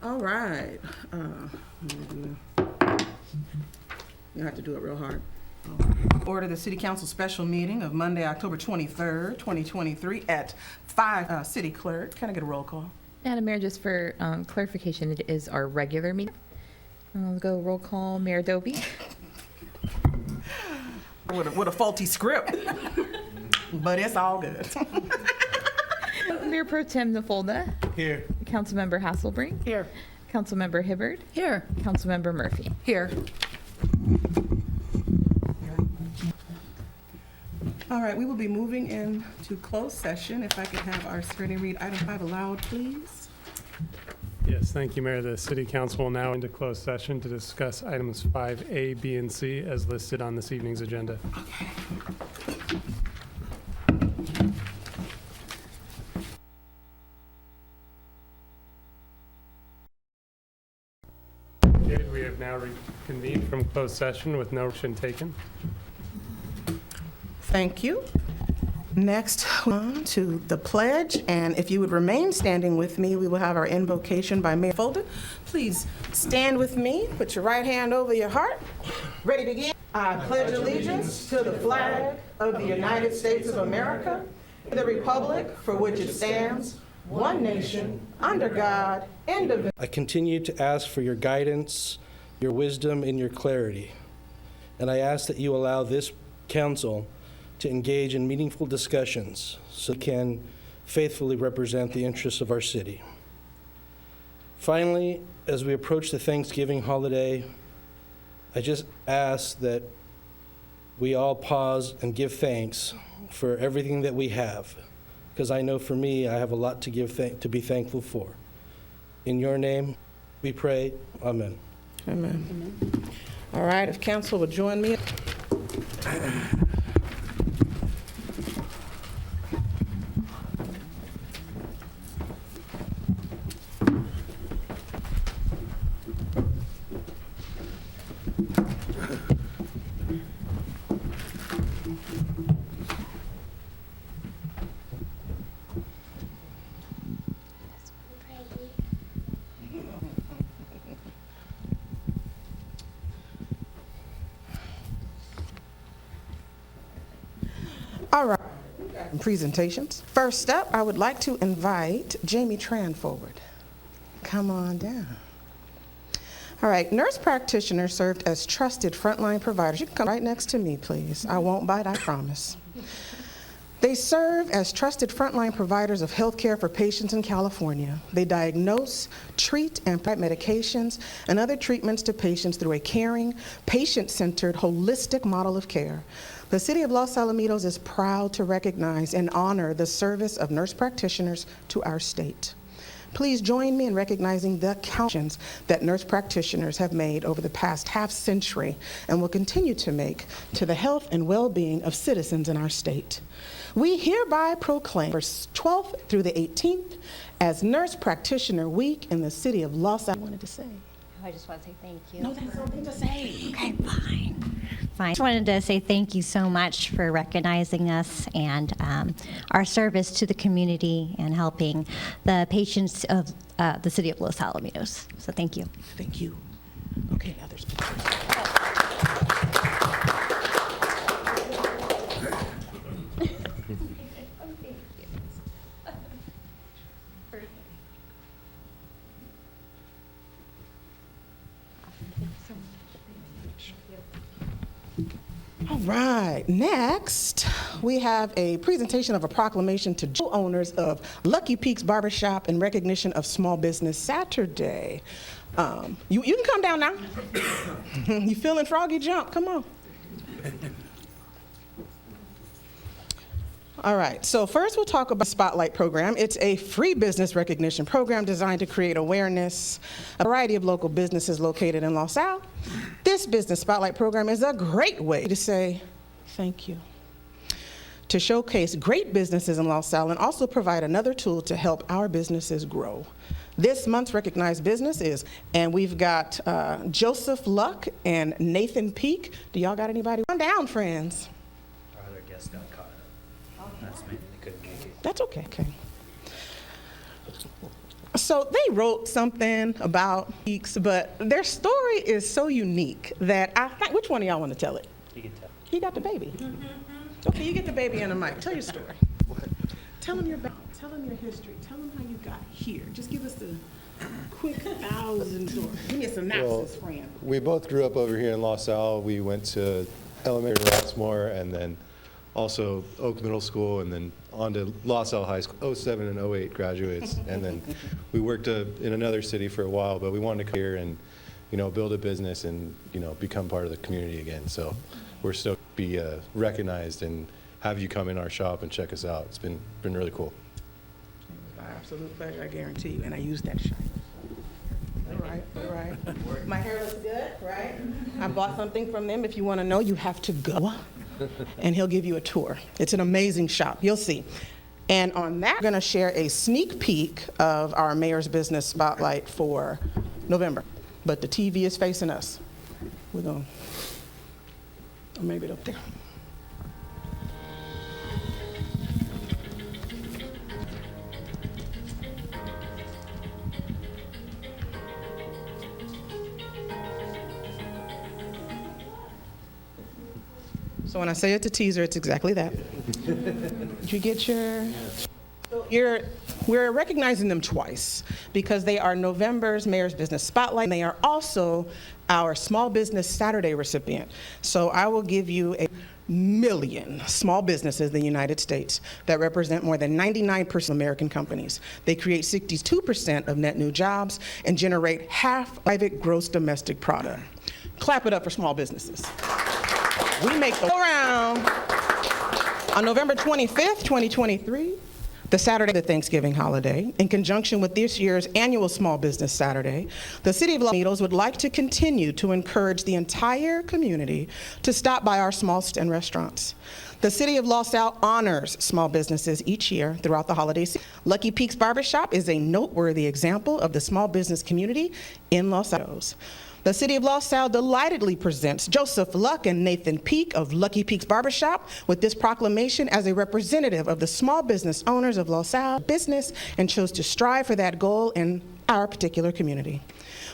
All right. You have to do it real hard. Order the City Council special meeting of Monday, October 23rd, 2023 at 5. City Clerk, can I get a roll call? Madam Mayor, just for clarification, it is our regular meeting. I'll go roll call. Mayor Doby. With a faulty script, but it's all good. Mayor Pro Tem Nafolda. Here. Councilmember Hasselbrink. Here. Councilmember Hibbard. Here. Councilmember Murphy. Here. All right, we will be moving into closed session. If I could have our secretary read item 5 aloud, please. Yes, thank you, Mayor. The City Council will now into closed session to discuss items 5A, B, and C as listed on this evening's agenda. Okay. We have now reconvened from closed session with no action taken. Thank you. Next, on to the pledge, and if you would remain standing with me, we will have our invocation by Mayor Folder. Please stand with me, put your right hand over your heart. Ready to begin? I pledge allegiance to the flag of the United States of America, the republic for which it stands, one nation, under God, indivisible. I continue to ask for your guidance, your wisdom, and your clarity. And I ask that you allow this council to engage in meaningful discussions so it can faithfully represent the interests of our city. Finally, as we approach the Thanksgiving holiday, I just ask that we all pause and give thanks for everything that we have, because I know for me, I have a lot to to be thankful for. In your name, we pray. Amen. Amen. All right, if council would join me. All right, presentations. First up, I would like to invite Jamie Tran forward. Come on down. All right, nurse practitioners served as trusted frontline providers. You can come right next to me, please. I won't bite, I promise. They serve as trusted frontline providers of health care for patients in California. They diagnose, treat, and provide medications and other treatments to patients through a caring, patient-centered, holistic model of care. The City of Los Alamitos is proud to recognize and honor the service of nurse practitioners to our state. Please join me in recognizing the contributions that nurse practitioners have made over the past half century and will continue to make to the health and well-being of citizens in our state. We hereby proclaim the 12th through the 18th as Nurse Practitioner Week in the City of Los Alamitos. I wanted to say. I just want to say thank you. No, that's something to say. Okay, fine. I just wanted to say thank you so much for recognizing us and our service to the community and helping the patients of the City of Los Alamitos. So thank you. Thank you. Okay, now there's pictures. All right, next we have a presentation of a proclamation to owners of Lucky Peaks Barbershop in recognition of Small Business Saturday. You can come down now. You feeling froggy? Jump, come on. All right, so first we'll talk about the Spotlight program. It's a free business recognition program designed to create awareness of a variety of local businesses located in Los Al. This Business Spotlight program is a great way to say thank you, to showcase great businesses in Los Al and also provide another tool to help our businesses grow. This month's recognized business is, and we've got Joseph Luck and Nathan Peak. Do y'all got anybody? Come down, friends. Our other guest got caught up. That's me. They couldn't make it. That's okay. Okay. So they wrote something about peaks, but their story is so unique that I think, which one of y'all want to tell it? You can tell. You got the baby. Okay, you get the baby and the mic. Tell your story. Tell them your background. Tell them your history. Tell them how you got here. Just give us the quick 1,000 story. Give me a synopsis, friend. We both grew up over here in LaSalle. We went to elementary in Rossmore and then also Oak Middle School and then on to LaSalle High School, 07 and 08 graduates. And then we worked in another city for a while, but we wanted to come here and, build a business and, become part of the community again. So we're stoked to be recognized and have you come in our shop and check us out. It's been really cool. My absolute pleasure, I guarantee you. And I use that shine. All right. My hair looks good, right? I bought something from them. If you want to know, you have to go. And he'll give you a tour. It's an amazing shop. You'll see. And on that, we're going to share a sneak peek of our Mayor's Business Spotlight for November. But the TV is facing us. We're going to, or maybe up there. So when I say it's a teaser, it's exactly that. Did you get your... We're recognizing them twice because they are November's Mayor's Business Spotlight, and they are also our Small Business Saturday recipient. So I will give you 1 million small businesses in the United States that represent more than 99% of American companies. They create 62% of net new jobs and generate half private gross domestic product. Clap it up for small businesses. We make the around on November 25th, 2023, the Saturday of the Thanksgiving holiday, in conjunction with this year's annual Small Business Saturday, the City of Los Angeles would like to continue to encourage the entire community to stop by our small and restaurants. The City of LaSalle honors small businesses each year throughout the holiday season. Lucky Peaks Barbershop is a noteworthy example of the small business community in Los Angeles. The City of LaSalle delightedly presents Joseph Luck and Nathan Peak of Lucky Peaks Barbershop with this proclamation as a representative of the small business owners of LaSalle business and chose to strive for that goal in our particular community.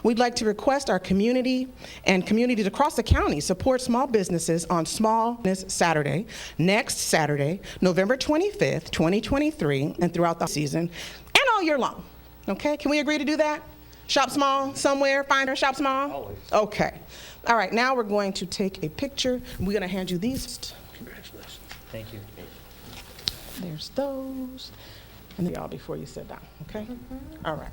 We'd like to request our community and communities across the county support small businesses on Small Business Saturday, next Saturday, November 25th, 2023, and throughout the season, and all year long. Okay, can we agree to do that? Shop small somewhere, find her, shop small? Always. Okay. All right, now we're going to take a picture. We're going to hand you these. Congratulations. Thank you. There's those. And y'all before you sit down, okay? All right.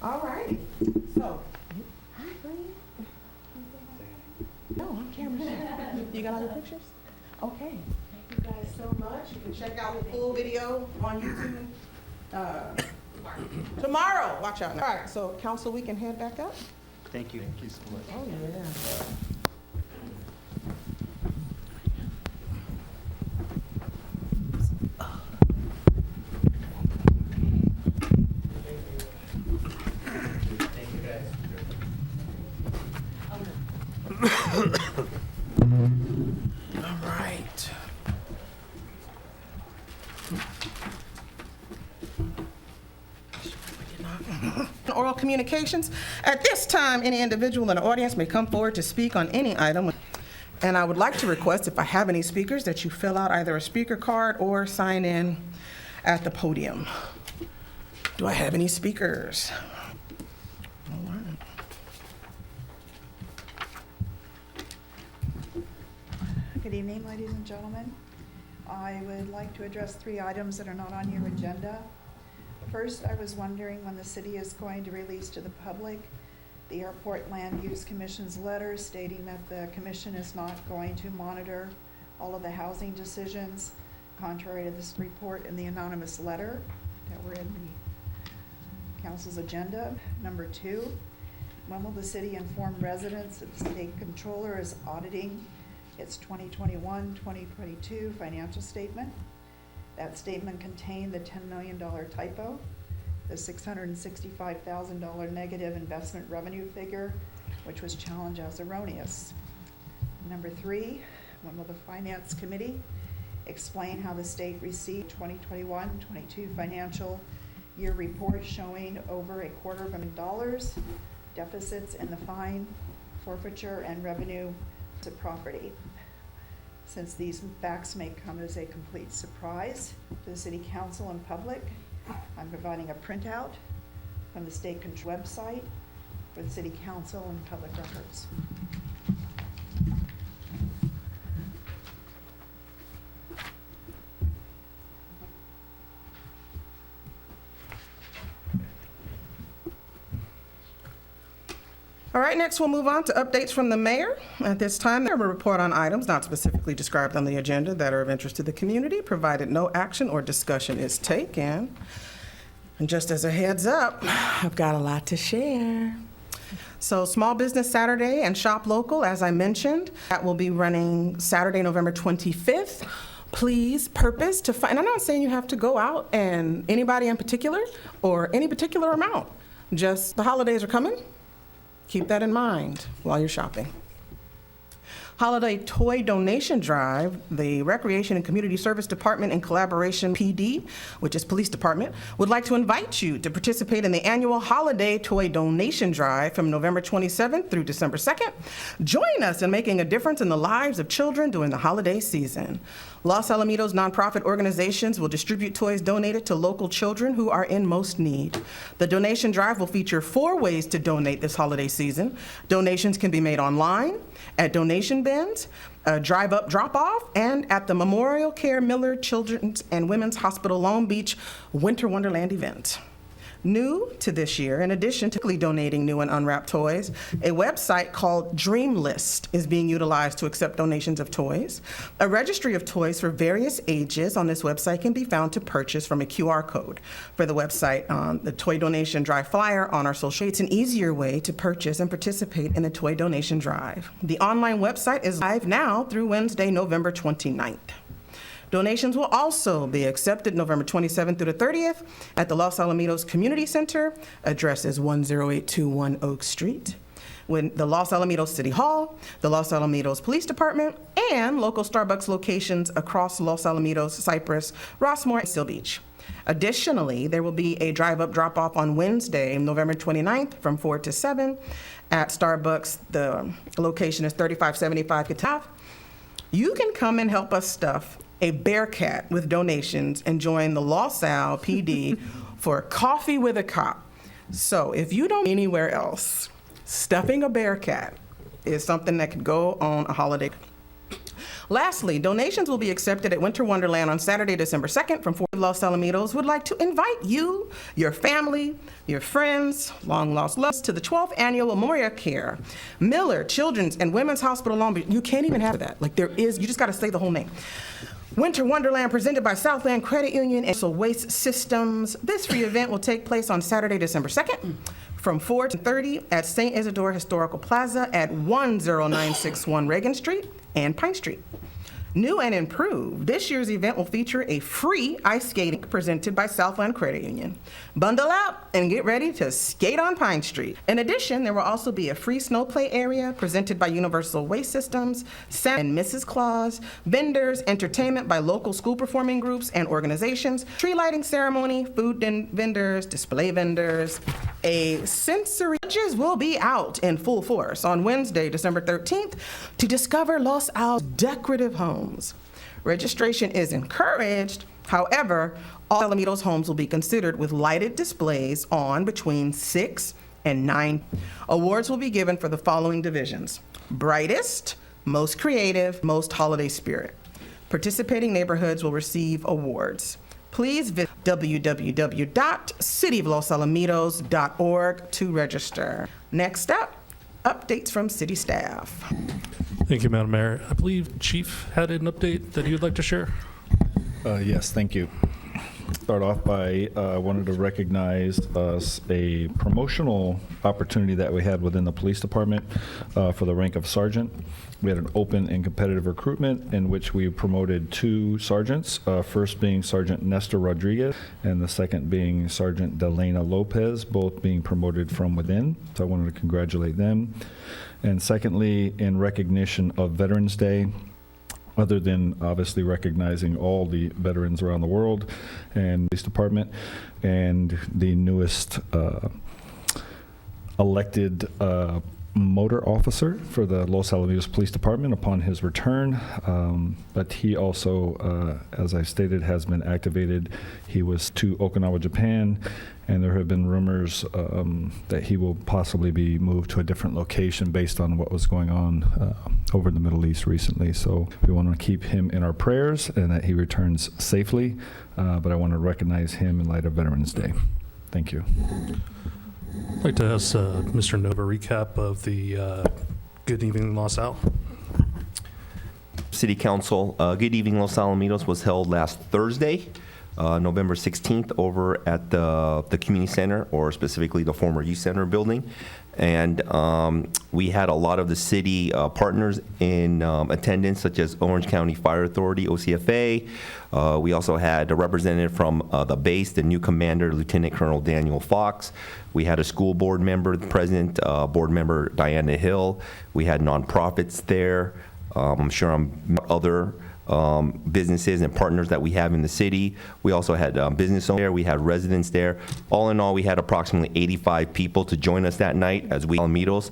All right. So, no, on camera. You got all your pictures? Okay. Thank you guys so much. You can check out the full video on YouTube tomorrow. Watch out. All right. So, council, we can head back up. Thank you. Thank you so much. Oh yeah. Thank you, guys. All right. Oral communications. At this time, any individual in the audience may come forward to speak on any item. And I would like to request, if I have any speakers, that you fill out either a speaker card or sign in at the podium. Do I have any speakers? All right. Good evening, ladies and gentlemen. I would like to address 3 items that are not on your agenda. First, I was wondering when the city is going to release to the public the Airport Land Use Commission's letter stating that the commission is not going to monitor all of the housing decisions, contrary to this report in the anonymous letter that were in the council's agenda. Number 2, when will the city inform residents that the state controller is auditing its 2021-2022 financial statement? That statement contained the $10 million typo, the $665,000 negative investment revenue figure, which was challenged as erroneous. Number 3, when will the Finance Committee explain how the state received 2021-22 financial year report showing over $250,000 deficits in the fine, forfeiture, and revenue to property? Since these facts may come as a complete surprise to the City Council and public, I'm providing a printout from the State Control website for the City Council and public records. All right, next we'll move on to updates from the mayor. At this time, there will report on items not specifically described on the agenda that are of interest to the community, provided no action or discussion is taken. And just as a heads up, I've got a lot to share. So Small Business Saturday and Shop Local, as I mentioned, that will be running Saturday, November 25th. Please purpose to find, and I'm not saying you have to go out and anybody in particular or any particular amount, just the holidays are coming. Keep that in mind while you're shopping. Holiday Toy Donation Drive, the Recreation and Community Service Department in collaboration PD, which is Police Department, would like to invite you to participate in the annual Holiday Toy Donation Drive from November 27th through December 2nd. Join us in making a difference in the lives of children during the holiday season. Los Alamitos nonprofit organizations will distribute toys donated to local children who are in most need. The donation drive will feature 4 ways to donate this holiday season. Donations can be made online, at donation bins, a drive-up drop-off, and at the Memorial Care Miller Children's and Women's Hospital Long Beach Winter Wonderland event. New to this year, in addition to donating new and unwrapped toys, a website called Dream List is being utilized to accept donations of toys. A registry of toys for various ages on this website can be found to purchase from a QR code. For the website, the Toy Donation Drive flyer on our social, it's an easier way to purchase and participate in the Toy Donation Drive. The online website is live now through Wednesday, November 29th. Donations will also be accepted November 27th through the 30th at the Los Alamitos Community Center. Address is 10821 Oak Street. When the Los Alamitos City Hall, the Los Alamitos Police Department, and local Starbucks locations across Los Alamitos, Cypress, Rossmore, and Seal Beach. Additionally, there will be a drive-up drop-off on Wednesday, November 29th from 4 to 7 at Starbucks. The location is 3575 Cataf. You can come and help us stuff a Bearcat with donations and join the Los Al PD for Coffee with a Cop. So if you don't anywhere else, stuffing a Bearcat is something that could go on a holiday. Lastly, donations will be accepted at Winter Wonderland on Saturday, December 2nd from 4 Los Alamitos would like to invite you, your family, your friends, long lost loved to the 12th annual Memorial Care Miller Children's and Women's Hospital Long Beach. You can't even have that. Like there is, you just got to say the whole name. Winter Wonderland presented by Southland Credit Union and Waste Systems. This free event will take place on Saturday, December 2nd from 4 to 30 at St. Isidore Historical Plaza at 10961 Reagan Street and Pine Street. New and improved, this year's event will feature a free ice skating presented by Southland Credit Union. Bundle up and get ready to skate on Pine Street. In addition, there will also be a free snow play area presented by Universal Waste Systems, Santa and Mrs. Claus, vendors, entertainment by local school performing groups and organizations, tree lighting ceremony, food vendors, display vendors. A sensory judges will be out in full force on Wednesday, December 13th to discover Los Al's decorative homes. Registration is encouraged. However, all Alamitos homes will be considered with lighted displays on between 6 and 9. Awards will be given for the following divisions: brightest, most creative, most holiday spirit. Participating neighborhoods will receive awards. Please visit www.cityoflosalamitos.org to register. Next up, updates from city staff. Thank you, Madam Mayor. I believe Chief had an update that he would like to share. Yes, thank you. Start off by wanted to recognize a promotional opportunity that we had within the police department for the rank of sergeant. We had an open and competitive recruitment in which we promoted 2 sergeants, first being Sergeant Nestor Rodriguez and the second being Sergeant Delena Lopez, both being promoted from within. So I wanted to congratulate them. And secondly, in recognition of Veterans Day, other than obviously recognizing all the veterans around the world and police department, and the newest elected motor officer for the Los Alamitos Police Department upon his return. But he also, as I stated, has been activated. He was to Okinawa, Japan, and there have been rumors that he will possibly be moved to a different location based on what was going on over in the Middle East recently. So we want to keep him in our prayers and that he returns safely. But I want to recognize him in light of Veterans Day. Thank you. I'd like to ask Mr. Nova a recap of the Good Evening Los Al. City Council Good Evening Los Alamitos was held last Thursday, November 16th, over at the community center, or specifically the former youth center building. And we had a lot of the city partners in attendance, such as Orange County Fire Authority, OCFA. We also had a representative from the base, the new commander, Lieutenant Colonel Daniel Fox. We had a school board member, the president, board member Diana Hill. We had nonprofits there. I'm sure other businesses and partners that we have in the city. We also had business owners there. We had residents there. All in all, we had approximately 85 people to join us that night as we Alamitos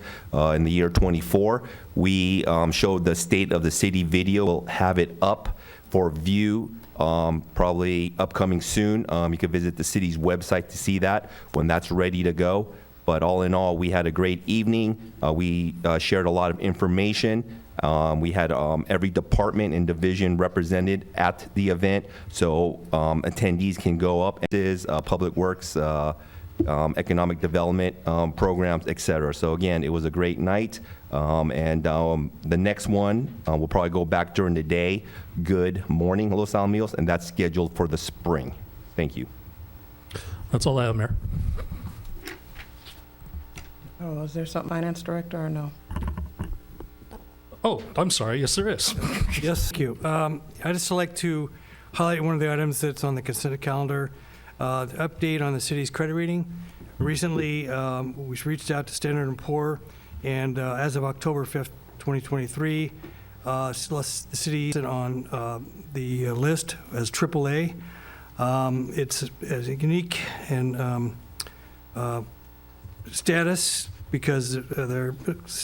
in the year 24. We showed the State of the City video. We'll have it up for view probably upcoming soon. You can visit the city's website to see that when that's ready to go. But all in all, we had a great evening. We shared a lot of information. We had every department and division represented at the event, so attendees can go up. It is public works, economic development programs, etc. So again, it was a great night, and the next one will probably go back during the day. Good morning, Los Alamitos, and that's scheduled for the spring. Thank you. That's all I have, Mayor. Oh, is there something, Finance Director, or no? Oh, I'm sorry. Yes, there is. Yes, thank you. I'd just like to highlight one of the items that's on the consent calendar, the update on the city's credit rating. Recently, we reached out to Standard & Poor, and as of October 5th, 2023, the city is on the list as AAA. It's a unique and status because their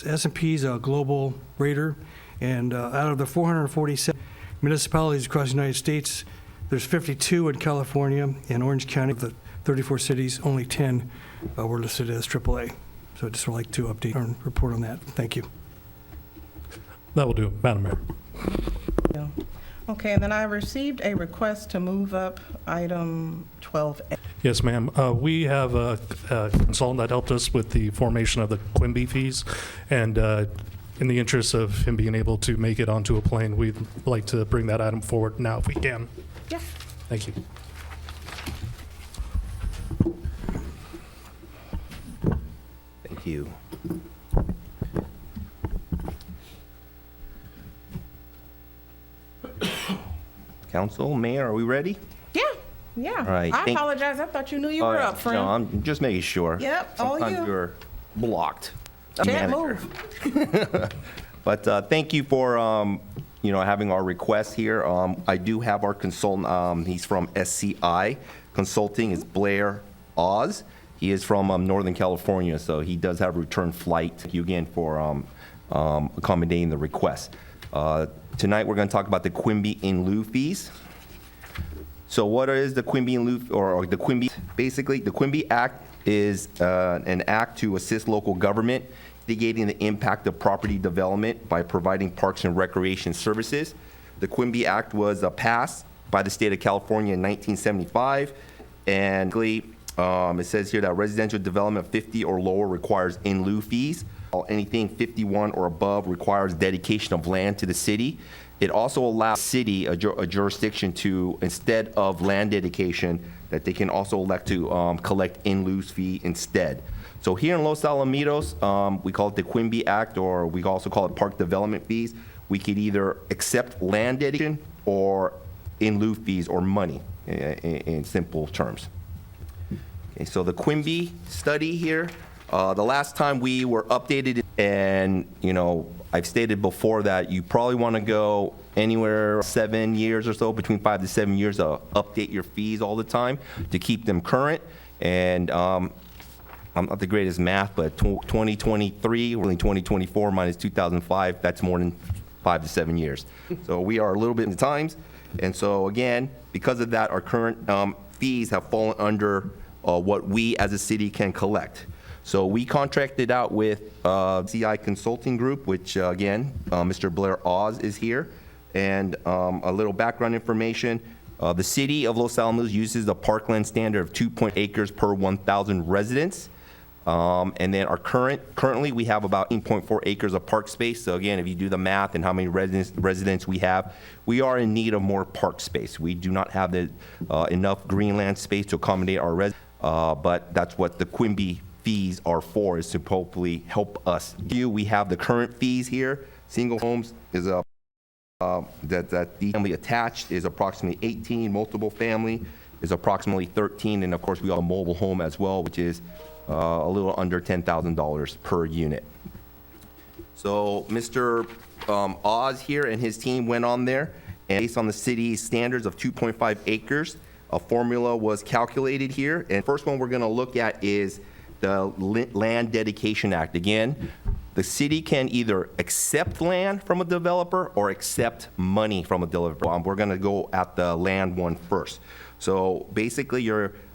S&P is a global rater, and out of the 447 municipalities across the United States, there's 52 in California and Orange County. Of the 34 cities, only 10 were listed as AAA. So I'd just like to update and report on that. Thank you. That will do, Madam Mayor. Yeah. Okay, and then I received a request to move up item 12A. Yes, ma'am. We have a consultant that helped us with the formation of the Quimby fees, and in the interest of him being able to make it onto a plane, we'd like to bring that item forward now if we can. Yes. Thank you. Thank you. Council, Mayor, are we ready? Yeah. All right, I apologize. I thought you knew you were up, friend. No, I'm just making sure. Yep, all Sometimes you. you're blocked. Can't Manager. move. But thank you for having our request here. I do have our consultant. He's from SCI Consulting. Is Blair Oz. He is from Northern California, so he does have a return flight. Thank you again for accommodating the request. Tonight we're going to talk about the Quimby in lieu fees. So what is the Quimby in lieu, or the Quimby? Basically, the Quimby Act is an act to assist local government mitigating the impact of property development by providing parks and recreation services. The Quimby Act was passed by the state of California in 1975, and it says here that residential development 50 or lower requires in lieu fees. Anything 51 or above requires dedication of land to the city. it also allows city a jurisdiction to, instead of land dedication, that they can also elect to collect in lieu fee instead. So here in Los Alamitos, we call it the Quimby Act, or we also call it park development fees. We could either accept land dedication or in lieu fees or money in simple terms. Okay, so the Quimby study here, the last time we were updated, and I've stated before that you probably want to go anywhere 7 years or so, between 5 to 7 years, to update your fees all the time to keep them current. And I'm not the greatest math, but 2023, really 2024 minus 2005, that's more than 5 to 7 years. So we are a little bit in the times. And so again, because of that, our current fees have fallen under what we as a city can collect. So we contracted out with CI Consulting Group, which again, Mr. Blair Oz is here. And a little background information. The city of Los Alamos uses the parkland standard of 2.8 acres per 1,000 residents. And then currently we have about 8.4 acres of park space. So again, if you do the math and how many residents we have, we are in need of more park space. We do not have enough greenland space to accommodate our residents, but that's what the Quimby fees are for, is to hopefully help us. We have the current fees here. Single homes is that the family attached is approximately 18, multiple family is approximately 13, and of course we have a mobile home as well, which is a little under $10,000 per unit. So Mr. Oz here and his team went on there, and based on the city's standards of 2.5 acres, a formula was calculated here. And first one we're going to look at is the Land Dedication Act. Again, the city can either accept land from a developer or accept money from a developer. We're going to go at the land one first. So basically,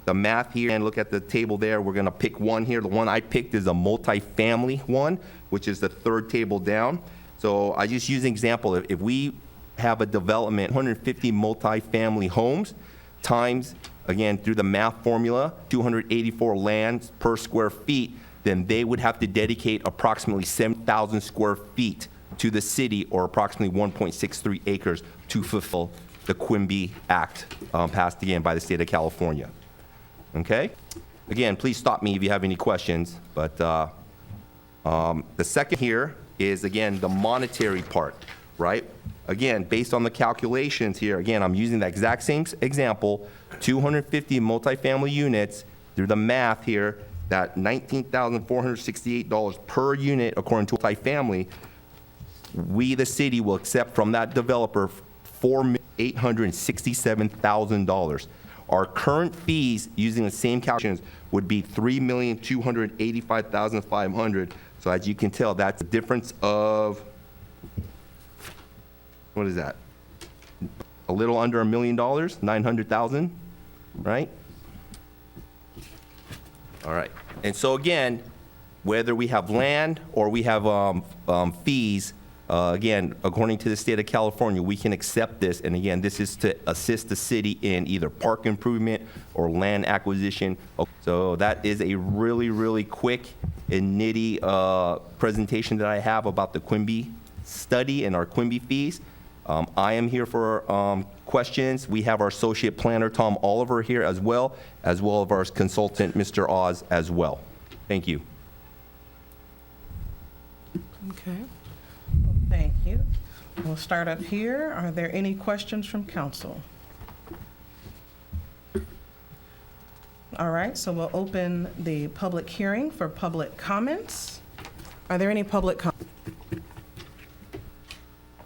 the math here, and look at the table there, we're going to pick one here. The one I picked is a multifamily one, which is the third table down. So I just use an example. If we have a development, 150 multifamily homes, times, again, through the math formula, 284 lands per square feet, then they would have to dedicate approximately 7,000 square feet to the city, or approximately 1.63 acres, to fulfill the Quimby Act passed again by the state of California. Okay? Again, please stop me if you have any questions, but the second here is, again, the monetary part, right? Again, based on the calculations here, again, I'm using the exact same example, 250 multifamily units, through the math here, that $19,468 per unit, according to multifamily, we, the city, will accept from that developer $4,867,000. Our current fees, using the same calculations, would be $3,285,500. So as you can tell, that's a difference of, what is that? A little under $1 million, 900,000, right? All right. And so again, whether we have land or we have fees, again, according to the state of California, we can accept this. And again, this is to assist the city in either park improvement or land acquisition. So that is a really, really quick and nitty presentation that I have about the Quimby study and our Quimby fees. I am here for questions. We have our associate planner, Tom Oliver, here as well as our consultant, Mr. Oz, as well. Thank you. Okay. Thank you. We'll start up here. Are there any questions from council? All right, so we'll open the public hearing for public comments. Are there any public comments?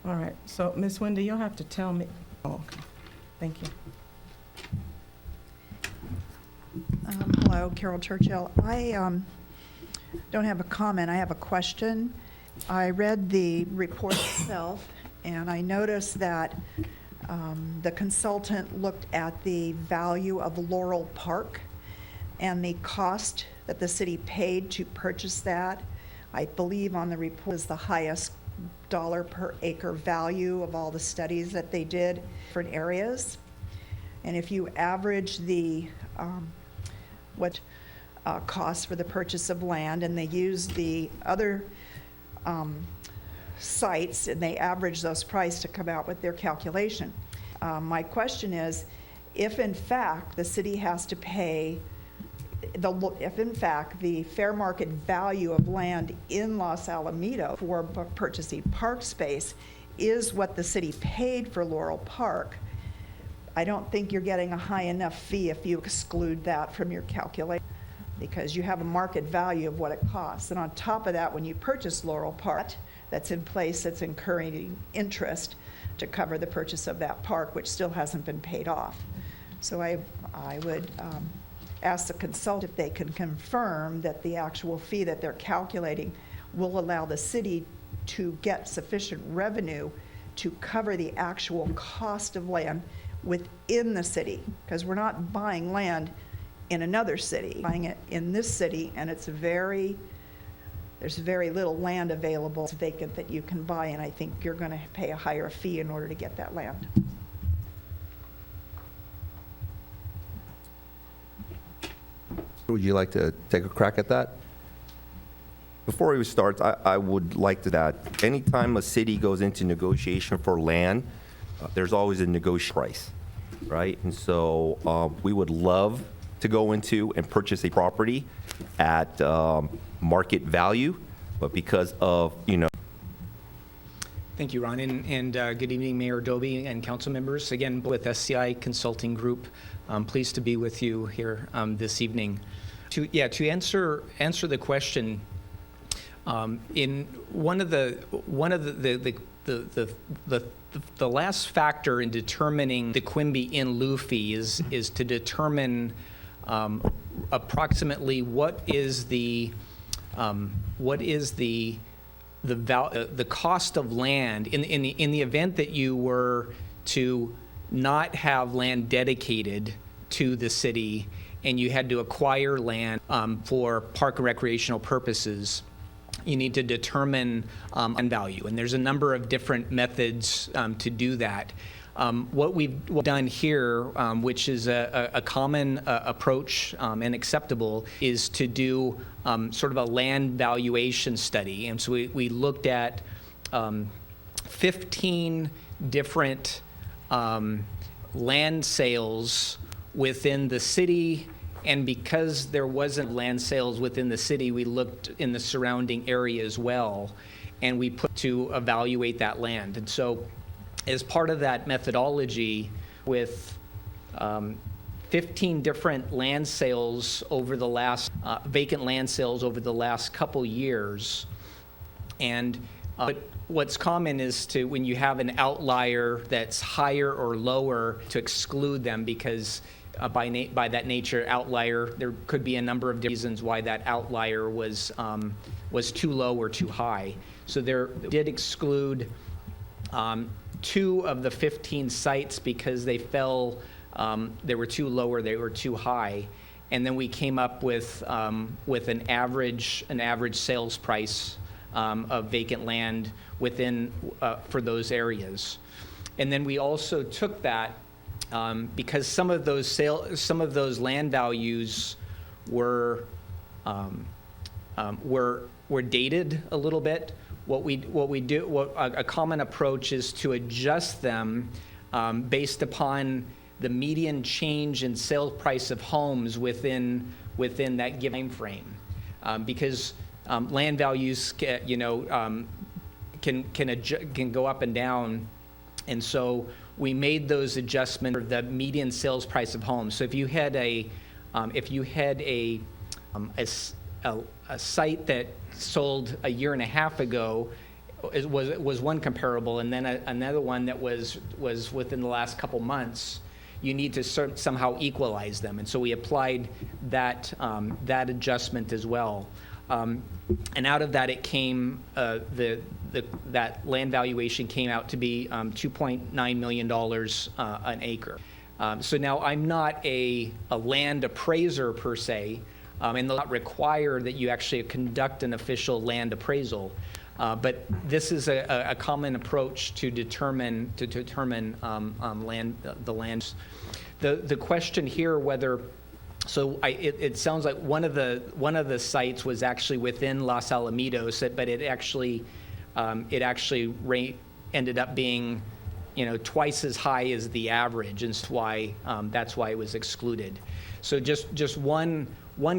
All right, so Ms. Wendy, you'll have to tell me. Oh, okay. Thank you. Hello, Carol Churchill. I don't have a comment, I have a question. I read the report itself, and I noticed that the consultant looked at the value of Laurel Park and the cost that the city paid to purchase that. I believe on the report is the highest dollar per acre value of all the studies that they did for areas. And if you average the cost for the purchase of land, and they use the other sites, and they average those prices to come out with their calculation. My question is, if in fact the city has to pay, if in fact the fair market value of land in Los Alamitos for purchasing park space is what the city paid for Laurel Park, I don't think you're getting a high enough fee if you exclude that from your calculation, because you have a market value of what it costs. And on top of that, when you purchase Laurel Park, that's in place, that's incurring interest to cover the purchase of that park, which still hasn't been paid off. So I would ask the consultant if they can confirm that the actual fee that they're calculating will allow the city to get sufficient revenue to cover the actual cost of land within the city, because we're not buying land in another city, buying it in this city, and there's very little land available that's vacant that you can buy, and I think you're going to pay a higher fee in order to get that land. Would you like to take a crack at that? Before we start, I would like to that anytime a city goes into negotiation for land, there's always a negotiation price, right? And so we would love to go into and purchase a property at market value, but because of, Thank you, Ron, and good evening, Mayor Doby and council members. Again, with SCI Consulting Group, I'm pleased to be with you here this evening. To answer the question, in one of the last factor in determining the Quimby in lieu fee is to determine approximately what is the cost of land in the event that you were to not have land dedicated to the city and you had to acquire land for park and recreational purposes. You need to determine land value, and there's a number of different methods to do that. What we've done here, which is a common approach and acceptable, is to do sort of a land valuation study. And so we looked at 15 different land sales within the city, and because there wasn't land sales within the city, we looked in the surrounding area as well, and we put to evaluate that land. And so as part of that methodology, with 15 different land sales over the last, vacant land sales over the last couple years, and what's common is to, when you have an outlier that's higher or lower, to exclude them, because by that nature, outlier, there could be a number of reasons why that outlier was too low or too high. So there did exclude 2 of the 15 sites because they fell, they were too low or they were too high. And then we came up with an average sales price of vacant land within for those areas. And then we also took that because some of those land values were dated a little bit. A common approach is to adjust them based upon the median change in sale price of homes within that given frame, because land values can go up and down, and so we made those adjustments for the median sales price of homes. So if you had a site that sold a year and a half ago, it was one comparable, and then another one that was within the last couple months, you need to somehow equalize them. And so we applied that adjustment as well. And out of that, it came that land valuation came out to be $2.9 million an acre. So now I'm not a land appraiser per se, and they'll not require that you actually conduct an official land appraisal. But this is a common approach to determine land. The question here whether. So it sounds like one of the sites was actually within Los Alamitos, but it actually it actually ended up being, twice as high as the average, and that's why it was excluded. So just one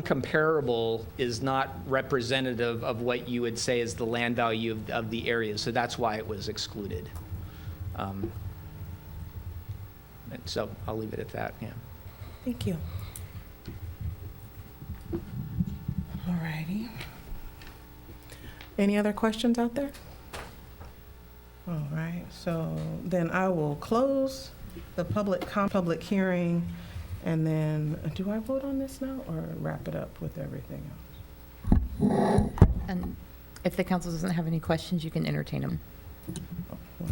comparable is not representative of what you would say is the land value of the area. So that's why it was excluded. And so I'll leave it at that. Yeah. Thank you. All righty. Any other questions out there? All right, so then I will close the public hearing, and then, do I vote on this now, or wrap it up with everything else? And if the council doesn't have any questions, you can entertain them. Well,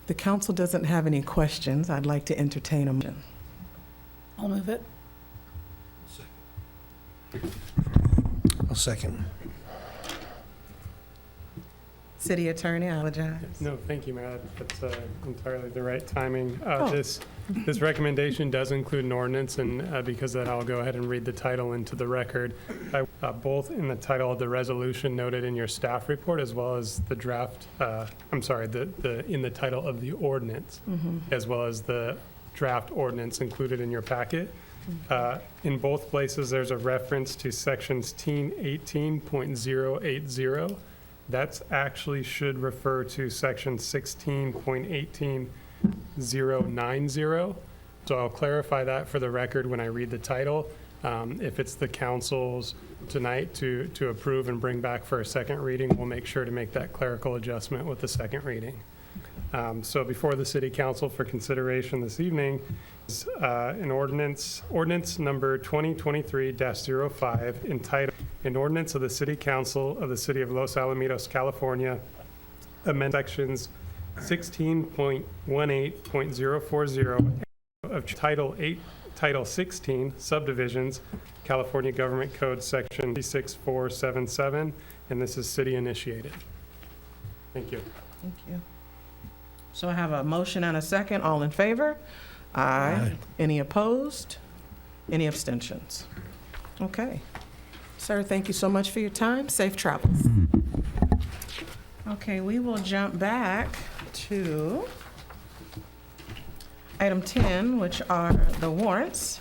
if the council doesn't have any questions, I'd like to entertain a motion. I'll move it. I'll second. City Attorney, I apologize. No, thank you, Mayor. That's entirely the right timing. Oh. This recommendation does include an ordinance, and because of that, I'll go ahead and read the title into the record. Both in the title of the resolution noted in your staff report, as well as the draft, in the title of the ordinance, as well as the draft ordinance included in your packet. In both places, there's a reference to sections 18.080. That's actually should refer to section 16.18090. So I'll clarify that for the record when I read the title. If it's the council's tonight to approve and bring back for a second reading, we'll make sure to make that clerical adjustment with the second reading. So before the city council for consideration this evening is an ordinance number 2023-05 entitled An Ordinance of the City Council of the City of Los Alamitos, California, amend sections 16.18.040 of Title 16 subdivisions, California Government Code Section 36477, and this is city initiated. Thank you. Thank you. So I have a motion and a second. All in favor? Aye. Any opposed? Any abstentions? Okay. Sir, thank you so much for your time. Safe travels. Okay, we will jump back to item 10, which are the warrants.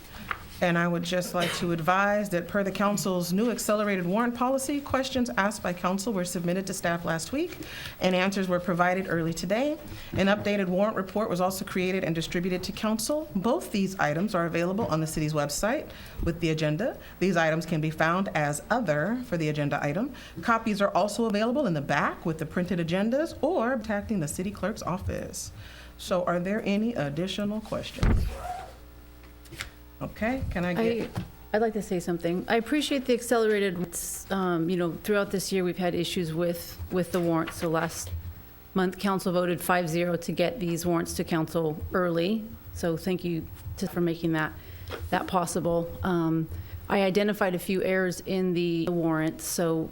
And I would just like to advise that per the council's new accelerated warrant policy, questions asked by council were submitted to staff last week, and answers were provided early today. An updated warrant report was also created and distributed to council. Both these items are available on the city's website with the agenda. These items can be found as other for the agenda item. Copies are also available in the back with the printed agendas or contacting the city clerk's office. So are there any additional questions? Okay, can I get? I'd like to say something. I appreciate the accelerated, throughout this year, we've had issues with the warrants. So last month, council voted 5-0 to get these warrants to council early. So thank you for making that possible. I identified a few errors in the warrants, so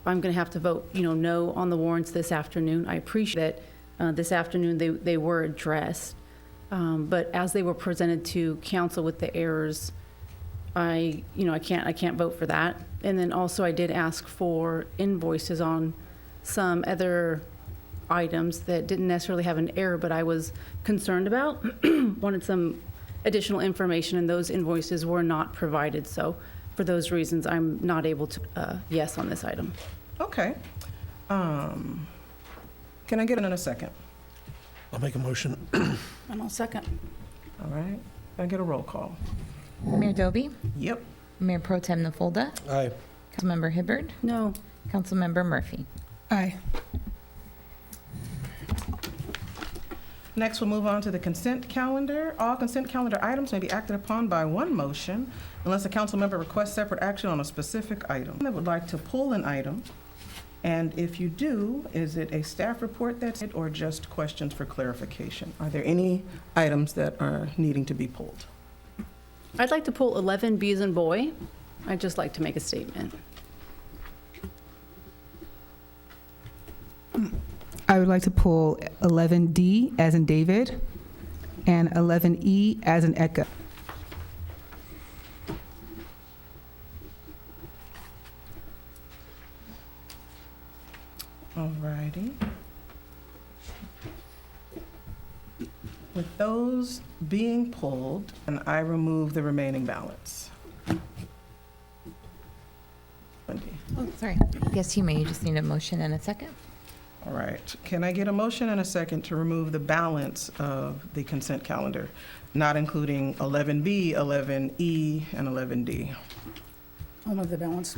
I'm going to have to vote, no on the warrants this afternoon. I appreciate that this afternoon they were addressed. But as they were presented to council with the errors, I can't vote for that. And then also I did ask for invoices on some other items that didn't necessarily have an error, but I was concerned about, wanted some additional information, and those invoices were not provided. So for those reasons, I'm not able to yes on this item. Okay. Can I get it in a second? I'll make a motion. And I'll second. All right. Can I get a roll call? Mayor Doby, Yep. Mayor Pro Tem Nafolda, Aye. Councilmember Hibbard, No. Councilmember Murphy. Aye. Next, we'll move on to the consent calendar. All consent calendar items may be acted upon by one motion unless a council member requests separate action on a specific item. I would like to pull an item. And if you do, is it a staff report that's it or just questions for clarification? Are there any items that are needing to be pulled? I'd like to pull 11 B as in boy. I'd just like to make a statement. I would like to pull 11D as in David and 11E as in Echo. All righty. With those being pulled, and I remove the remaining balance. Wendy. Oh, sorry. Yes, you may. You just need a motion and a second. All right. Can I get a motion and a second to remove the balance of the consent calendar, not including 11B, 11E, and 11D? I'll move the balance.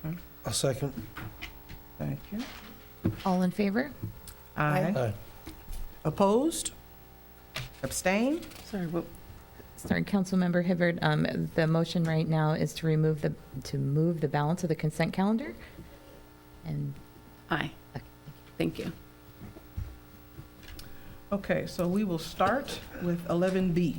Okay. I'll second. Thank you. All in favor? Aye. Aye. Opposed? Abstain? Sorry, Councilmember Hibbard, the motion right now is to move the balance of the consent calendar. And Aye. okay. Thank you. Okay, so we will start with 11B.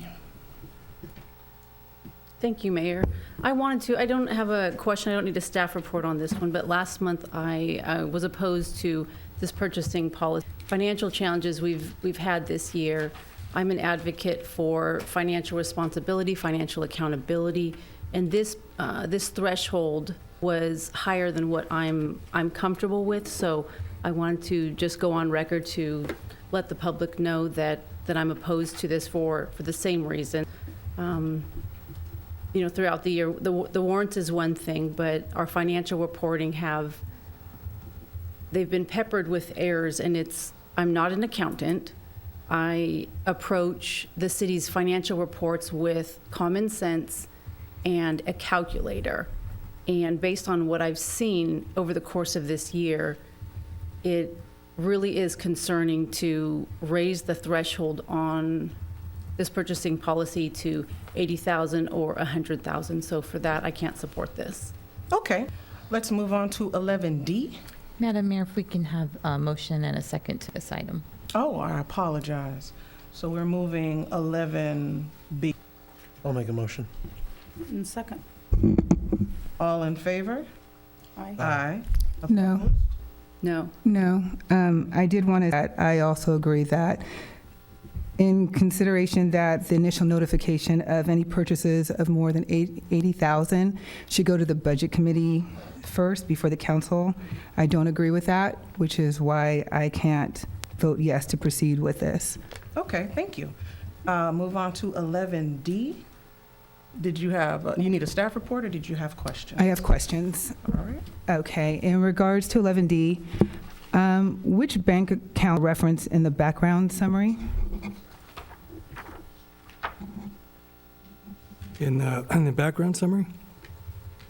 Thank you, Mayor. I don't have a question, I don't need a staff report on this one, but last month I was opposed to this purchasing policy. Financial challenges we've had this year. I'm an advocate for financial responsibility, financial accountability, and this threshold was higher than what I'm comfortable with, so I wanted to just go on record to let the public know that I'm opposed to this for the same reason. Throughout the year, the warrants is one thing, but our financial reporting they've been peppered with errors, and I'm not an accountant. I approach the city's financial reports with common sense and a calculator. And based on what I've seen over the course of this year, it really is concerning to raise the threshold on this purchasing policy to $80,000 or $100,000. So for that, I can't support this. Okay, let's move on to 11D. Madam Mayor, if we can have a motion and a second to this item. Oh, I apologize. So we're moving 11B. I'll make a motion. And second. All in favor? Aye. Aye. No. Opposed? No. No, I did want to, I also agree that in consideration that the initial notification of any purchases of more than 80,000 should go to the Budget Committee first before the council. I don't agree with that, which is why I can't vote yes to proceed with this. Okay, thank you. Move on to 11D. Did you have, you need a staff report or did you have questions? I have questions. All right. Okay, in regards to 11D, which bank account reference in the background summary? In the background summary?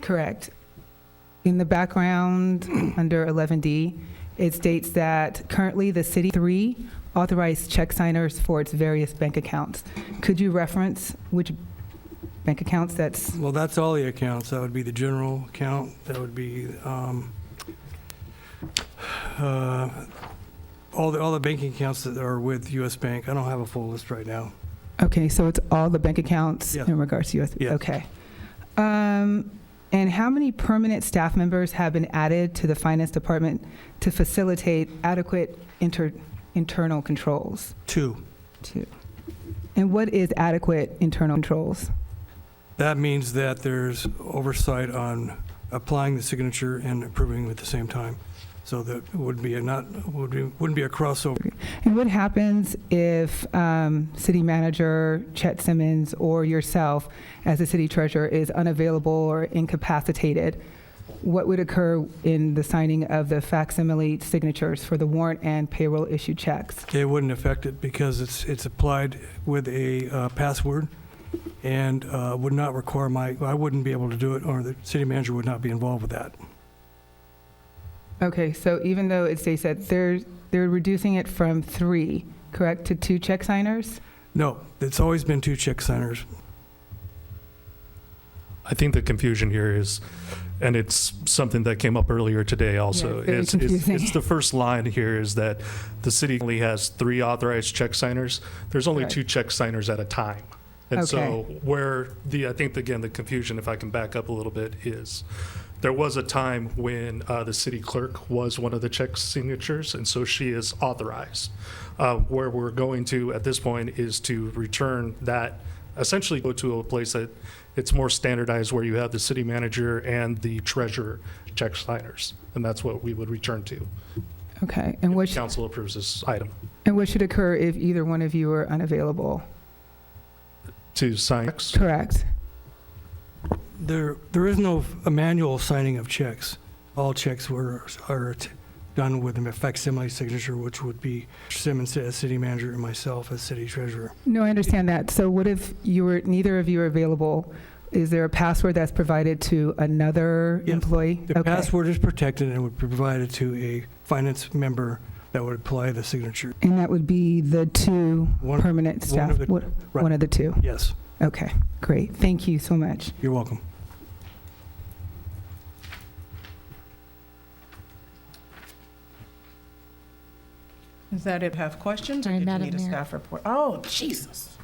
Correct. In the background, under 11D, it states that currently the city 3 authorized check signers for its various bank accounts. Could you reference which bank accounts that's? Well, that's all the accounts. That would be the general account. That would be all the banking accounts that are with U.S. Bank. I don't have a full list right now. Okay, so it's all the bank accounts Yeah. in regards to US? Yeah. Okay. And how many permanent staff members have been added to the finance department to facilitate adequate internal controls? 2. 2. And what is adequate internal controls? That means that there's oversight on applying the signature and approving at the same time. So that wouldn't be a crossover. And what happens if city manager Chet Simmons or yourself as the city treasurer is unavailable or incapacitated? What would occur in the signing of the facsimile signatures for the warrant and payroll issued checks? It wouldn't affect it because it's applied with a password and would not require I wouldn't be able to do it, or the city manager would not be involved with that. Okay, so even though it states that they're reducing it from 3, correct, to 2 check signers? No, it's always been 2 check signers. I think the confusion here is, and it's something that came up earlier today also, Yeah, very confusing. it's the first line here is that the city only has 3 authorized check signers. There's only Right. 2 check signers at a time. And so Okay. where I think, again, the confusion, if I can back up a little bit, is there was a time when the city clerk was one of the check signatures, and so she is authorized. Where we're going to at this point is to return that, essentially go to a place that It's more standardized where you have the city manager and the treasurer check signers, and that's what we would return to. Okay, and what, Council approves this item. and what should occur if either one of you are unavailable? To sign checks? Correct. There is no a manual signing of checks. All checks are done with a facsimile signature, which would be Simmons as city manager and myself as city treasurer. No, I understand that. So what if neither of you are available? Is there a password that's provided to another Yes. employee? The Okay. password is protected and would be provided to a finance member that would apply the signature. And that would be the two One- permanent one staff? of the- right. One of the two? Yes, Okay, great. Thank you so much. you're welcome. Is that it? Have questions, or Sorry, did you Madam need a Mayor. staff report? Oh, Jesus.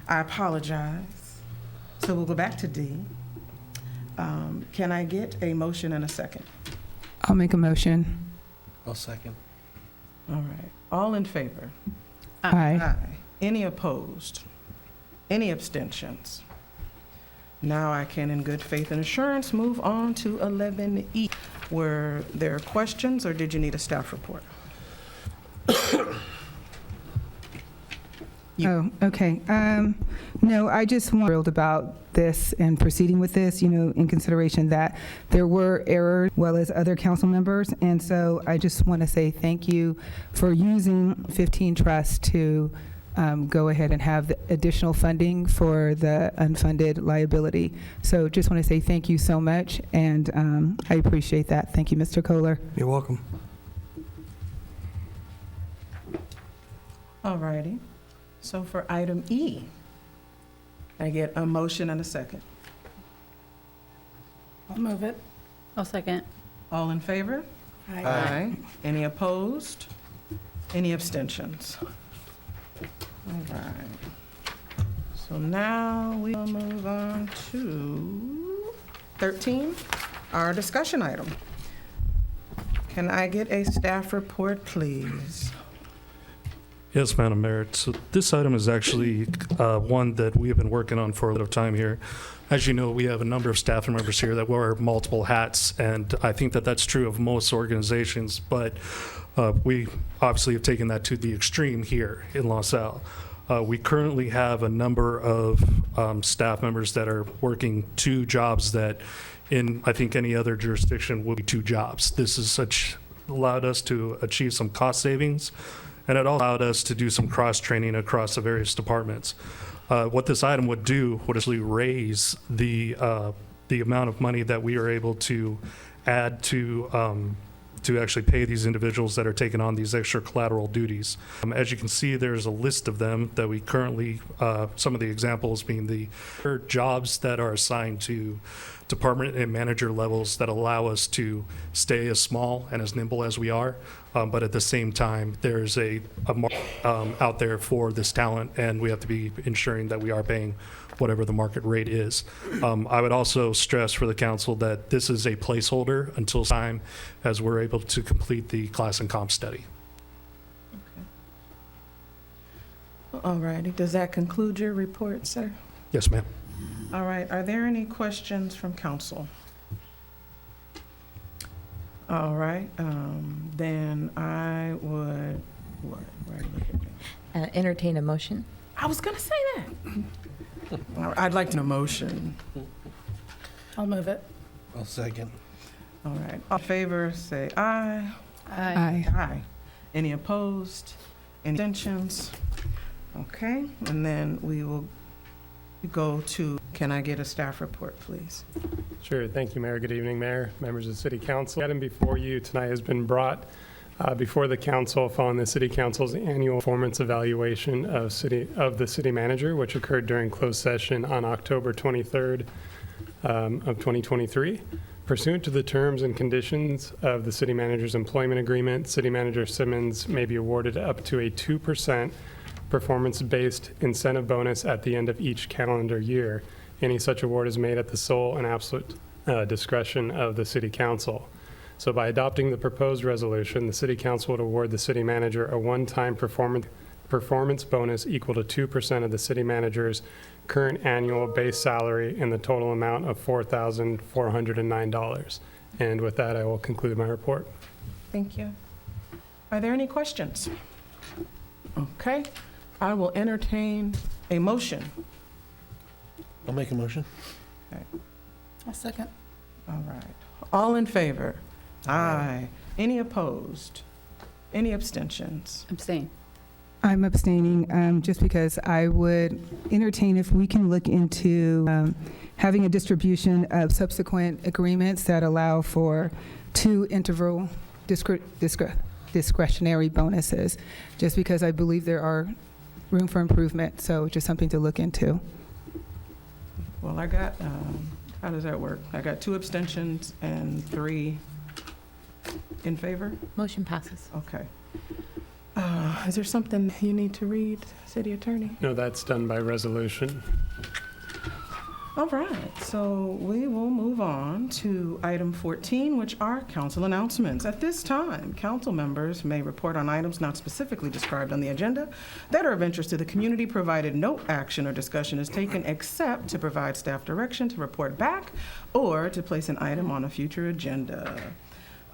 I apologize. So we'll go back to D. Can I get a motion and a second? I'll make a motion. I'll second. All right. All in favor? Aye. Any opposed? Any abstentions? Now I can, in good faith and assurance, move on to 11E. Were there questions, or did you need a staff report? Oh, okay. No, I just thrilled about this and proceeding with this, in consideration that there were errors as well as other council members. And so I just want to say thank you for using 15 Trust to go ahead and have the additional funding for the unfunded liability. So just want to say thank you so much, and I appreciate that. Thank you, Mr. Kohler. You're welcome. All righty. So for item E, I get a motion and a second. I'll move it. I'll second. All in favor? Aye. Any opposed? Any abstentions? All right. So now we will move on to 13, our discussion item. Can I get a staff report, please? Yes, Madam Mayor. So this item is actually one that we have been working on for a little time here. As you know, we have a number of staff members here that wear multiple hats, and I think that that's true of most organizations, but we obviously have taken that to the extreme here in LaSalle. We currently have a number of staff members that are working two jobs that in, I think, any other jurisdiction would be two jobs. This has allowed us to achieve some cost savings, and it also allowed us to do some cross-training across the various departments. What this item would do would actually raise the amount of money that we are able to add to actually pay these individuals that are taking on these extra collateral duties. As you can see, there's a list of them that we currently, some of the examples being the jobs that are assigned to department and manager levels that allow us to stay as small and as nimble as we are. But at the same time, there's a market out there for this talent, and we have to be ensuring that we are paying whatever the market rate is. I would also stress for the council that this is a placeholder until time as we're able to complete the class and comp study. All righty. Does that conclude your report, sir? Yes, ma'am. All right. Are there any questions from council? All right. Then I would, where are you looking at? Entertain a motion. I was going to say that. I'd like a motion. I'll move it. I'll second. All right. All in favor, say aye. Aye. Aye. Any opposed? Any abstentions? Okay. And then we will go to, can I get a staff report, please? Sure. Thank you, Mayor. Good evening, Mayor, members of the City Council. The item before you tonight has been brought before the council following the City Council's annual performance evaluation of the city manager, which occurred during closed session on October 23rd of 2023. Pursuant to the terms and conditions of the city manager's employment agreement, City Manager Simmons may be awarded up to a 2% performance-based incentive bonus at the end of each calendar year. Any such award is made at the sole and absolute discretion of the City Council. So by adopting the proposed resolution, the City Council would award the city manager a one-time performance bonus equal to 2% of the city manager's current annual base salary in the total amount of $4,409. And with that, I will conclude my report. Thank you. Are there any questions? Okay, I will entertain a motion. I'll make a motion. A second. All right. All in favor? Aye. Any opposed? Any abstentions? Abstain. I'm abstaining just because I would entertain if we can look into having a distribution of subsequent agreements that allow for 2 interval discretionary bonuses, just because I believe there are room for improvement. So just something to look into. Well, I got, how does that work? I got 2 abstentions and 3 in favor? Motion passes. Okay. Is there something you need to read, City Attorney? No, that's done by resolution. All right, so we will move on to item 14, which are council announcements. At this time, council members may report on items not specifically described on the agenda that are of interest to the community, provided no action or discussion is taken except to provide staff direction to report back or to place an item on a future agenda.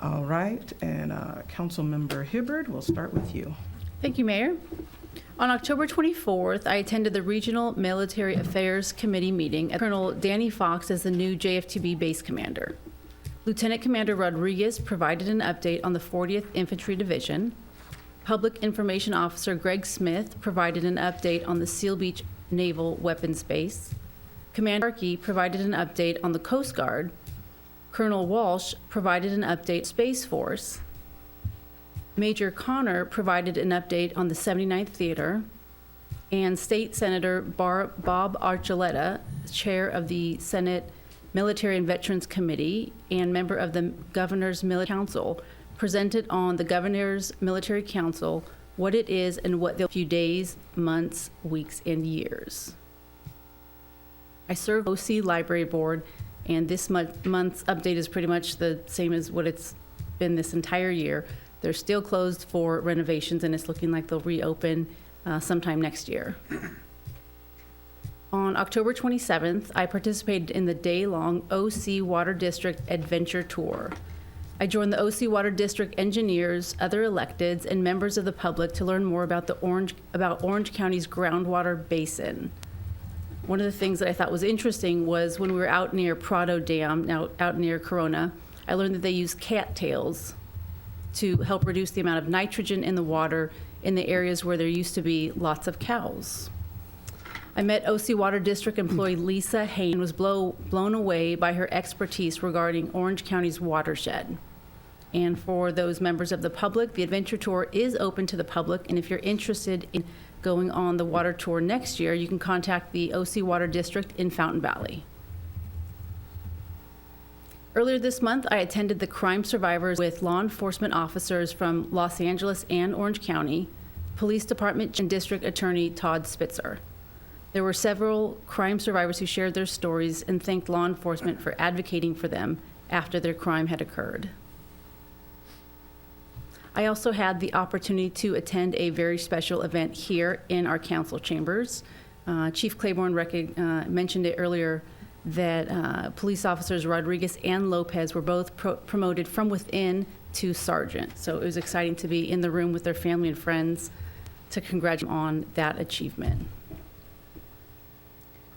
All right, and Councilmember Hibbard, we'll start with you. Thank you, Mayor. On October 24th, I attended the Regional Military Affairs Committee meeting at Colonel Danny Fox as the new JFTB base commander. Lieutenant Commander Rodriguez provided an update on the 40th Infantry Division. Public Information Officer Greg Smith provided an update on the Seal Beach Naval Weapons Base. Commander Arkey provided an update on the Coast Guard. Colonel Walsh provided an update on Space Force. Major Connor provided an update on the 79th Theater, and State Senator Bob Archuleta, chair of the Senate Military and Veterans Committee and member of the Governor's Military Council, presented on the Governor's Military Council what it is and what they'll few days, months, weeks, and years. I serve OC Library Board, and this month's update is pretty much the same as what it's been this entire year. They're still closed for renovations, and it's looking like they'll reopen sometime next year. On October 27th, I participated in the day-long OC Water District Adventure Tour. I joined the OC Water District engineers, other electeds, and members of the public to learn more about Orange County's groundwater basin. One of the things that I thought was interesting was when we were out near Prado Dam, out near Corona, I learned that they use cattails to help reduce the amount of nitrogen in the water in the areas where there used to be lots of cows. I met OC Water District employee Lisa Hayne and was blown away by her expertise regarding Orange County's watershed. And for those members of the public, the adventure tour is open to the public, and if you're interested in going on the water tour next year, you can contact the OC Water District in Fountain Valley. Earlier this month, I attended the Crime Survivors with law enforcement officers from Los Angeles and Orange County, Police Department and District Attorney Todd Spitzer. There were several crime survivors who shared their stories and thanked law enforcement for advocating for them after their crime had occurred. I also had the opportunity to attend a very special event here in our council chambers. Chief Claiborne mentioned it earlier, that police officers Rodriguez and Lopez were both promoted from within to sergeant. So it was exciting to be in the room with their family and friends to congratulate them on that achievement.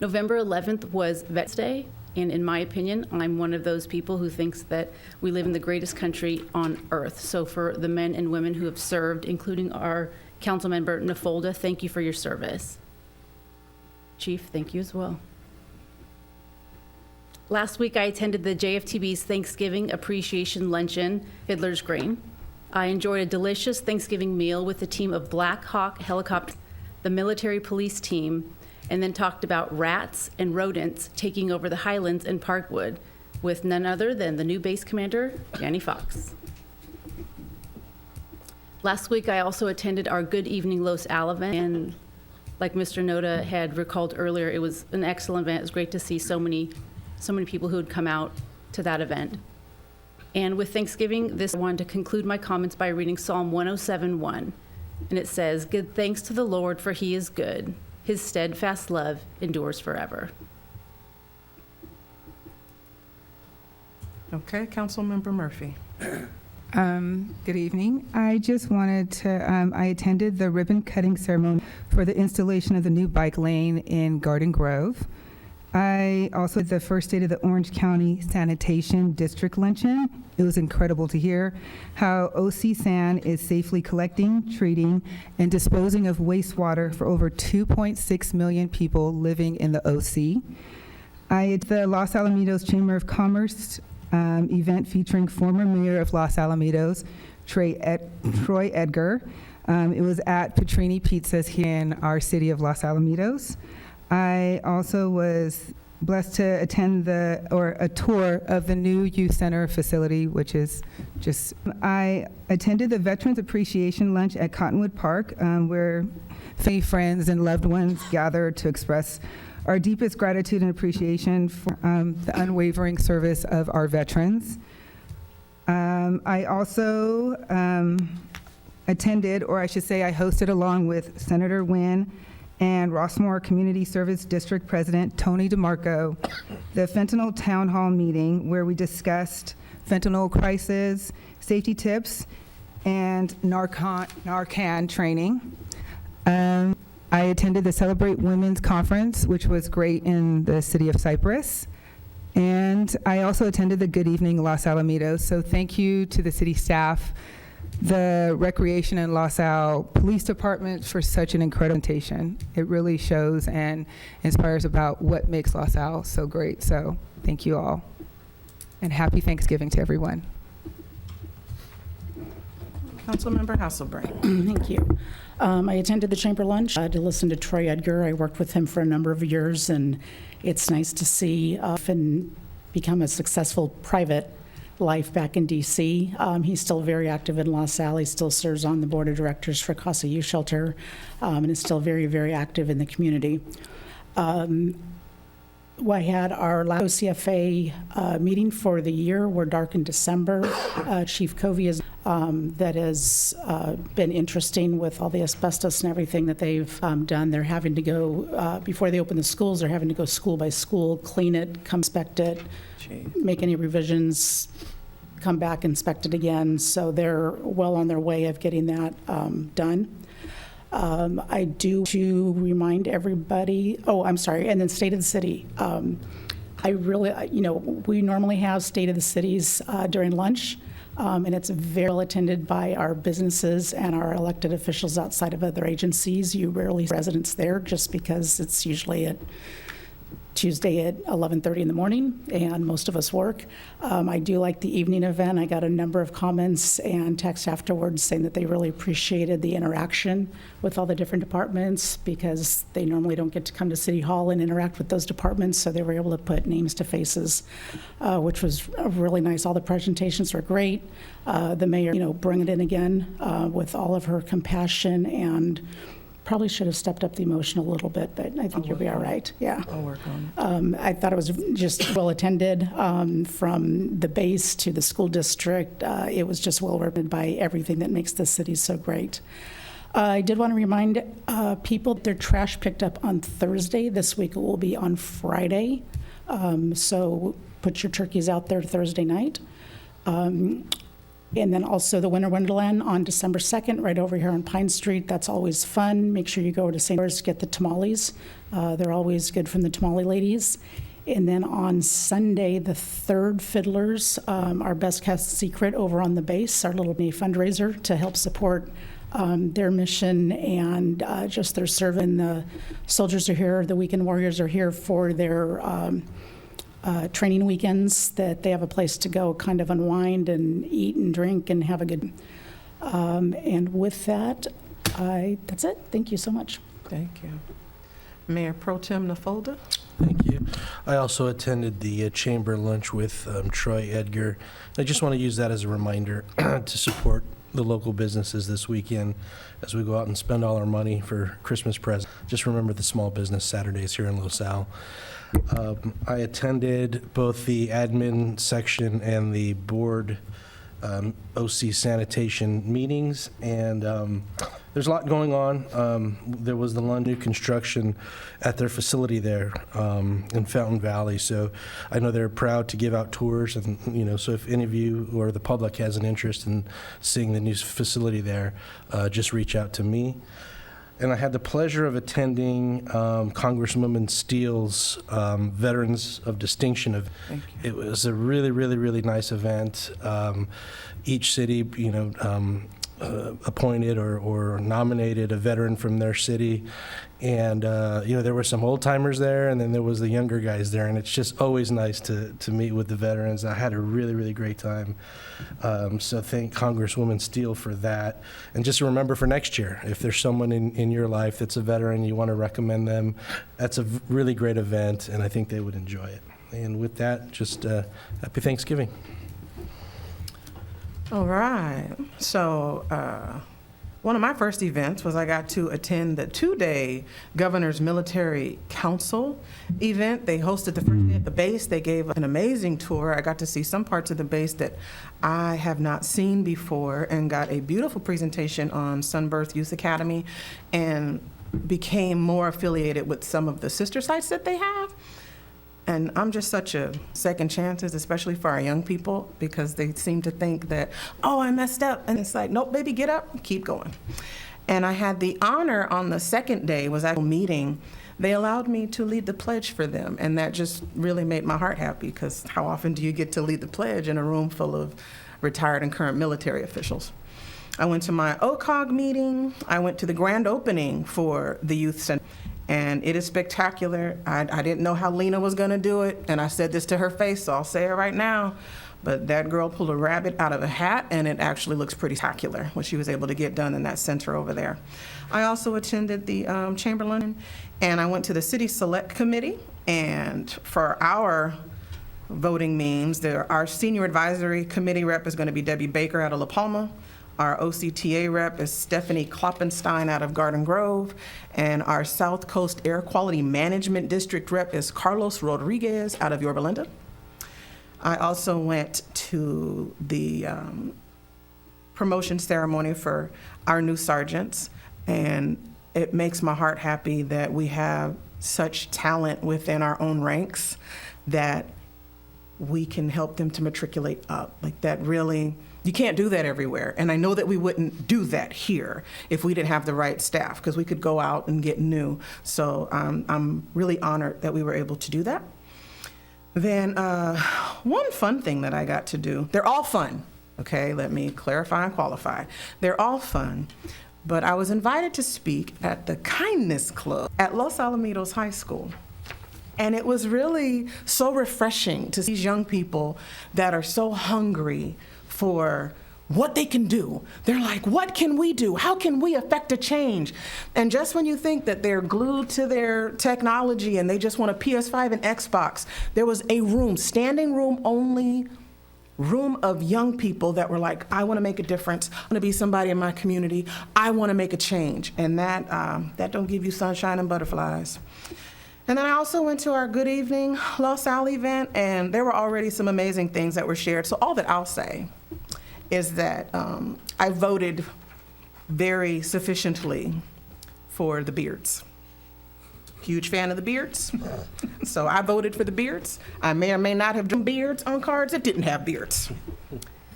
November 11th was Vets Day, and in my opinion, I'm one of those people who thinks that we live in the greatest country on earth. So for the men and women who have served, including our council member Nafolda, thank you for your service. Chief, thank you as well. Last week, I attended the JFTB's Thanksgiving Appreciation Luncheon, Fiddler's Green. I enjoyed a delicious Thanksgiving meal with a team of Black Hawk helicopters, the military police team, and then talked about rats and rodents taking over the Highlands and Parkwood with none other than the new base commander, Danny Fox. Last week, I also attended our Good Evening Los Al event, and like Mr. Noda had recalled earlier, it was an excellent event. It was great to see so many people who had come out to that event. And with Thanksgiving, I wanted to conclude my comments by reading Psalm 107:1. And it says, "Give thanks to the Lord, for he is good. His steadfast love endures forever. Okay, Councilmember Murphy. Good evening. I just wanted to, I attended the ribbon cutting ceremony for the installation of the new bike lane in Garden Grove. I also did the first day of the Orange County Sanitation District Luncheon. It was incredible to hear how OC San is safely collecting, treating, and disposing of wastewater for over 2.6 million people living in the OC. I did the Los Alamitos Chamber of Commerce event featuring former mayor of Los Alamitos, Troy Edgar. It was at Petrini Pizzas here in our city of Los Alamitos. I also was blessed to attend a tour of the new youth center facility, which is just, I attended the Veterans Appreciation Lunch at Cottonwood Park, where family, friends, and loved ones gathered to express our deepest gratitude and appreciation for the unwavering service of our veterans. I also attended, or I should say I hosted along with Senator Wynn and Rossmore Community Service District President Tony DeMarco, the fentanyl town hall meeting where we discussed fentanyl crisis, safety tips, and Narcan training. I attended the Celebrate Women's Conference, which was great in the city of Cypress. And I also attended the Good Evening Los Alamitos. So thank you to the city staff, the Recreation and Los Al Police Department for such an incredible presentation. It really shows and inspires about what makes Los Al so great. So thank you all. And happy Thanksgiving to everyone. Councilmember Hasselbrink. Thank you. I attended the chamber lunch to listen to Troy Edgar. I worked with him for a number of years, and it's nice to see and become a successful private life back in D.C. He's still very active in Los Al. He still serves on the board of directors for Casa Youth Shelter, and is still very, very active in the community. I had our last OCFA meeting for the year. We're dark in December. Chief Covey is that has been interesting with all the asbestos and everything that they've done. They're having to go, before they open the schools, they're having to go school by school, clean it, come inspect it, make any revisions, come back, inspect it again. So they're well on their way of getting that done. I do to remind everybody, I'm sorry, and then State of the City. I really, we normally have State of the Cities during lunch, and it's very well attended by our businesses and our elected officials outside of other agencies. You rarely see residents there just because it's usually at Tuesday at 11:30 in the morning, and most of us work. I do like the evening event. I got a number of comments and texts afterwards saying that they really appreciated the interaction with all the different departments because they normally don't get to come to City Hall and interact with those departments, so they were able to put names to faces, which was really nice. All the presentations were great. The mayor, bringing it in again with all of her compassion, and probably should have stepped up the emotion a little bit, but I think you'll be all right. Yeah. I'll work on it. I thought it was just well attended from the base to the school district. It was just well represented by everything that makes the city so great. I did want to remind people that their trash picked up on Thursday. This week it will be on Friday. So put your turkeys out there Thursday night. And then also the Winter Wonderland on December 2nd, right over here on Pine Street. That's always fun. Make sure you go to St. Louis to get the tamales. They're always good from the tamale ladies. And then on Sunday, the Third Fiddlers, our best kept secret over on the base, our little fundraiser to help support their mission and just their service. The soldiers are here, the weekend warriors are here for their training weekends, that they have a place to go kind of unwind and eat and drink and have a good. And with that, that's it. Thank you so much. Thank you. Mayor Pro Tem Nafolda. Thank you. I also attended the chamber lunch with Troy Edgar. I just want to use that as a reminder to support the local businesses this weekend as we go out and spend all our money for Christmas presents. Just remember the small business Saturdays here in Los Al. I attended both the admin section and the board OC sanitation meetings, and there's a lot going on. There was the new construction at their facility there in Fountain Valley, so I know they're proud to give out tours, and so if any of you or the public has an interest in seeing the new facility there, just reach out to me. And I had the pleasure of attending Congresswoman Steele's Veterans of Distinction event. It was a really, really, really nice event. Each city, appointed or nominated a veteran from their city. And, there were some old timers there, and then there was the younger guys there. And it's just always nice to meet with the veterans. I had a really, really great time. So thank Congresswoman Steele for that. And just remember for next year, if there's someone in your life that's a veteran, you want to recommend them, that's a really great event, and I think they would enjoy it. And with that, just happy Thanksgiving. All right. So one of my first events was I got to attend the 2-day Governor's Military Council event. They hosted the first day at the base. They gave an amazing tour. I got to see some parts of the base that I have not seen before and got a beautiful presentation on Sunbirth Youth Academy and became more affiliated with some of the sister sites that they have. And I'm just such a second chances, especially for our young people, because they seem to think that, oh, I messed up. And it's like, nope, baby, get up, keep going. And I had the honor on the second day, was at a meeting. They allowed me to lead the pledge for them. And that just really made my heart happy, because how often do you get to lead the pledge in a room full of retired and current military officials? I went to my OCOG meeting. I went to the grand opening for the youth center. And it is spectacular. I didn't know how Lena was going to do it, and I said this to her face, so I'll say it right now. But that girl pulled a rabbit out of a hat, and it actually looks pretty spectacular what she was able to get done in that center over there. I also attended the Chamberlain, and I went to the City Select Committee, and for our voting means, our Senior Advisory Committee rep is going to be Debbie Baker out of La Palma. Our OCTA rep is Stephanie Kloppenstein out of Garden Grove, and our South Coast Air Quality Management District rep is Carlos Rodriguez out of Yorba Linda. I also went to the promotion ceremony for our new sergeants, and it makes my heart happy that we have such talent within our own ranks that we can help them to matriculate up. Like that really, you can't do that everywhere. And I know that we wouldn't do that here if we didn't have the right staff, because we could go out and get new. So I'm really honored that we were able to do that. Then one fun thing that I got to do, they're all fun, okay? Let me clarify and qualify. They're all fun, but I was invited to speak at the Kindness Club at Los Alamitos High School. And it was really so refreshing to see these young people that are so hungry for what they can do. They're like, what can we do? How can we affect a change? And just when you think that they're glued to their technology and they just want a PS5 and Xbox, there was a room, standing room only, room of young people that were like, I want to make a difference. I want to be somebody in my community. I want to make a change. And that don't give you sunshine and butterflies. And then I also went to our Good Evening Los Al event, and there were already some amazing things that were shared. So all that I'll say is that I voted very sufficiently for the Beards. Huge fan of the Beards. So I voted for the Beards. I may or may not have done beards on cards that didn't have beards.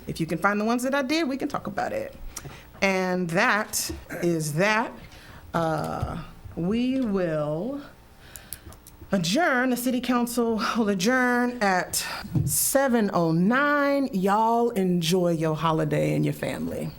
If you can find the ones that I did, we can talk about it. And that is that. We will adjourn. The city council will adjourn at 7:09. Y'all enjoy your holiday and your family.